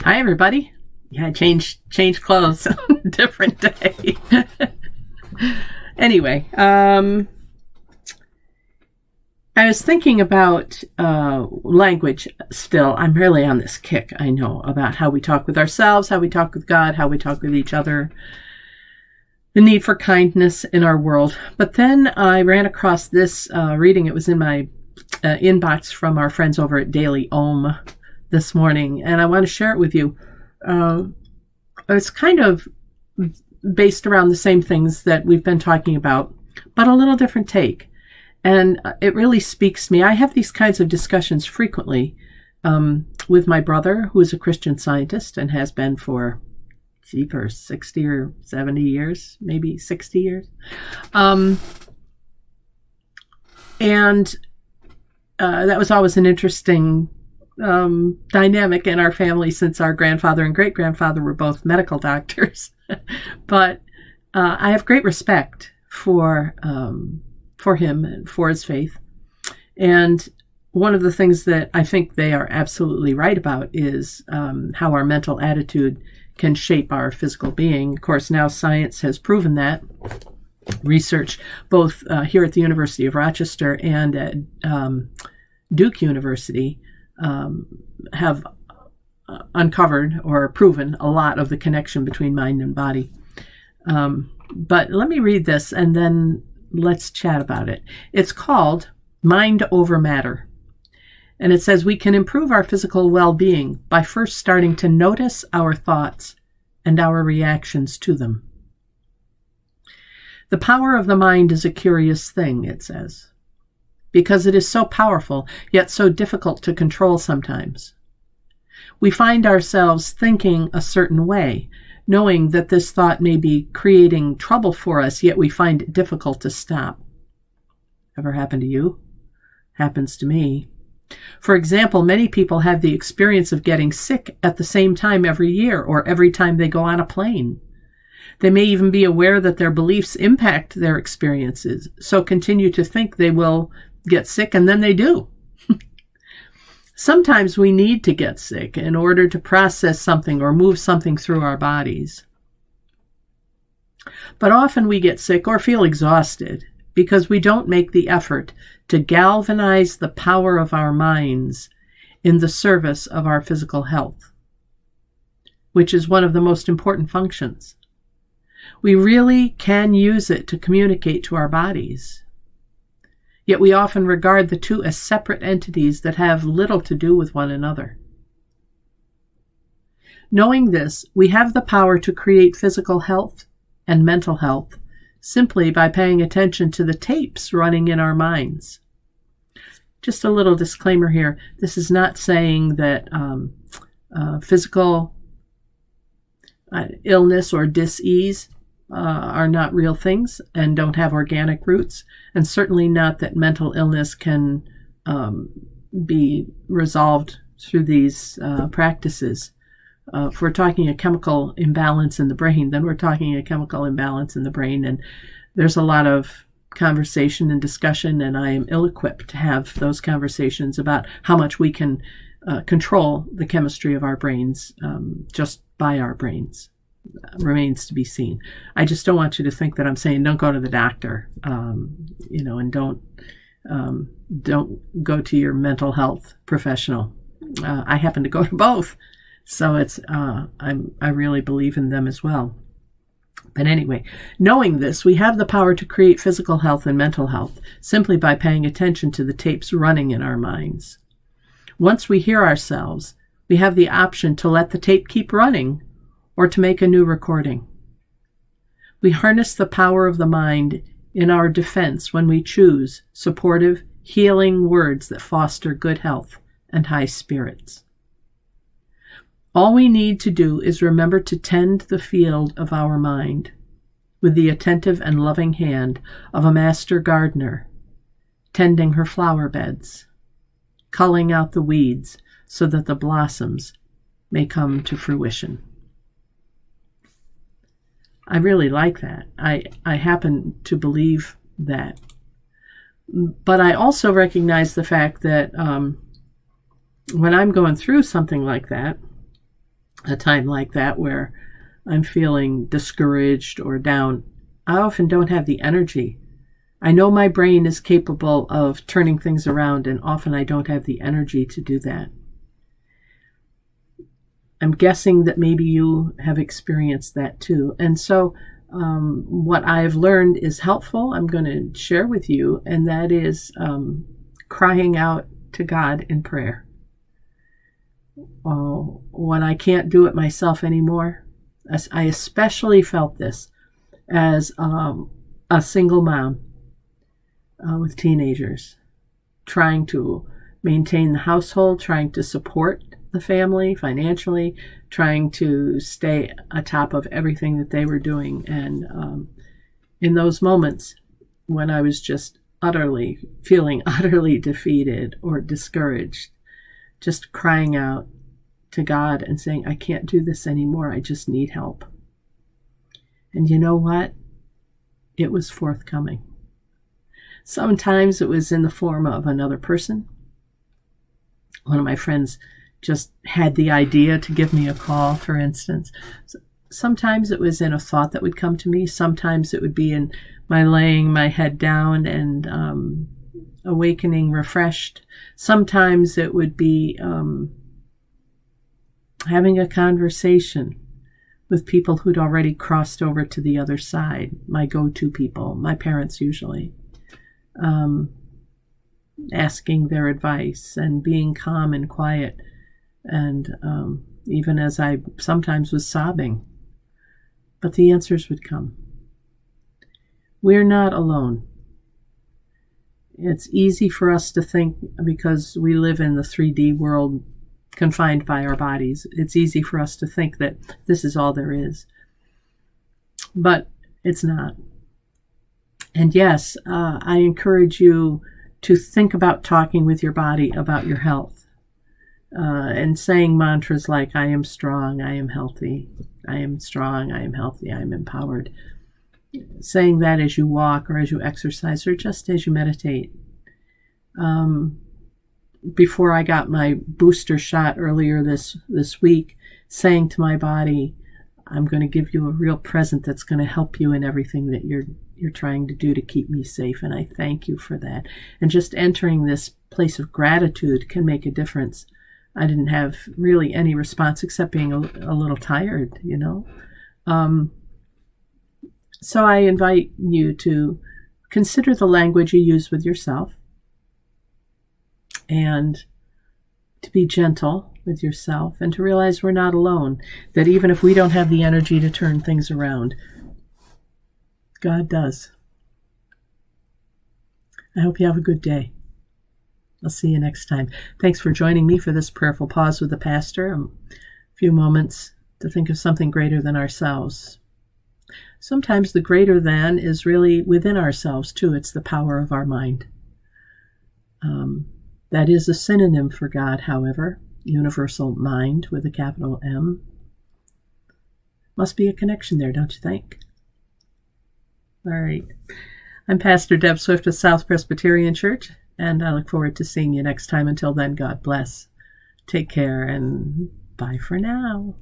Hi, everybody. Yeah, I changed clothes. Different day. Anyway, I was thinking about language still. I'm really on this kick, I know, about how we talk with ourselves, how we talk with God, how we talk with each other, the need for kindness in our world. But then I ran across this reading. It was in my inbox from our friends over at Daily Om this morning, and I want to share it with you. It's kind of based around the same things that we've been talking about, but a little different take. And it really speaks to me. I have these kinds of discussions frequently with my brother, who is a Christian Scientist and has been for 60 or 70 years, maybe 60 years. And that was always an interesting dynamic in our family, since our grandfather and great-grandfather were both medical doctors. But I have great respect for him and for his faith. And one of the things that I think they are absolutely right about is how our mental attitude can shape our physical being. Of course, now science has proven that. Research, both here at the University of Rochester and at Duke University, have uncovered or proven a lot of the connection between mind and body. But let me read this and then let's chat about it. It's called Mind Over Matter. And it says we can improve our physical well-being by first starting to notice our thoughts and our reactions to them. The power of the mind is a curious thing, it says, because it is so powerful, yet so difficult to control sometimes. We find ourselves thinking a certain way, knowing that this thought may be creating trouble for us, yet we find it difficult to stop. Ever happened to you? Happens to me. For example, many people have the experience of getting sick at the same time every year or every time they go on a plane. They may even be aware that their beliefs impact their experiences, so continue to think they will get sick, and then they do. Sometimes we need to get sick in order to process something or move something through our bodies. But often we get sick or feel exhausted because we don't make the effort to galvanize the power of our minds in the service of our physical health, which is one of the most important functions. We really can use it to communicate to our bodies. Yet we often regard the two as separate entities that have little to do with one another. Knowing this, we have the power to create physical health and mental health simply by paying attention to the tapes running in our minds. Just a little disclaimer here. This is not saying that physical illness or dis-ease are not real things and don't have organic roots, and certainly not that mental illness can be resolved through these practices. If we're talking a chemical imbalance in the brain, then we're talking a chemical imbalance in the brain, and there's a lot of conversation and discussion, and I am ill-equipped to have those conversations about how much we can control the chemistry of our brains just by our brains. Remains to be seen. I just don't want you to think that I'm saying don't go to the doctor, and don't go to your mental health professional. I happen to go to both, so it's I really believe in them as well. But anyway, knowing this, we have the power to create physical health and mental health simply by paying attention to the tapes running in our minds. Once we hear ourselves, we have the option to let the tape keep running or to make a new recording. We harness the power of the mind in our defense when we choose supportive, healing words that foster good health and high spirits. All we need to do is remember to tend the field of our mind with the attentive and loving hand of a master gardener, tending her flower beds, culling out the weeds so that the blossoms may come to fruition. I really like that. I happen to believe that. But I also recognize the fact that when I'm going through something like that, a time like that where I'm feeling discouraged or down, I often don't have the energy. I know my brain is capable of turning things around, and often I don't have the energy to do that. I'm guessing that maybe you have experienced that too. And so what I've learned is helpful. I'm going to share with you, and that is crying out to God in prayer. When I can't do it myself anymore, I especially felt this as a single mom with teenagers, trying to maintain the household, trying to support the family financially, trying to stay atop of everything that they were doing. And in those moments when I was just feeling utterly defeated or discouraged, just crying out to God and saying, I can't do this anymore. I just need help. And you know what? It was forthcoming. Sometimes it was in the form of another person. One of my friends just had the idea to give me a call, for instance. Sometimes it was in a thought that would come to me. Sometimes it would be in my laying my head down and awakening refreshed. Sometimes it would be having a conversation with people who'd already crossed over to the other side, my go-to people, my parents usually, asking their advice and being calm and quiet. And even as I sometimes was sobbing, but the answers would come. We're not alone. It's easy for us to think, because we live in the 3D world confined by our bodies, it's easy for us to think that this is all there is. But it's not. And yes, I encourage you to think about talking with your body about your health. And saying mantras like, I am strong, I am healthy, I am strong, I am healthy, I am empowered. Saying that as you walk or as you exercise or just as you meditate. Before I got my booster shot earlier this week, saying to my body, I'm going to give you a real present that's going to help you in everything that you're trying to do to keep me safe, and I thank you for that. And just entering this place of gratitude can make a difference. I didn't have really any response except being a little tired, you know. So I invite you to consider the language you use with yourself and to be gentle with yourself and to realize we're not alone, that even if we don't have the energy to turn things around, God does. I hope you have a good day. I'll see you next time. Thanks for joining me for this prayerful pause with the pastor. A few moments to think of something greater than ourselves. Sometimes the greater than is really within ourselves too. It's the power of our mind. That is a synonym for God, however. Universal mind with a capital M. Must be a connection there, don't you think? All right. I'm Pastor Deb Swift of South Presbyterian Church, and I look forward to seeing you next time. Until then, God bless. Take care, and bye for now.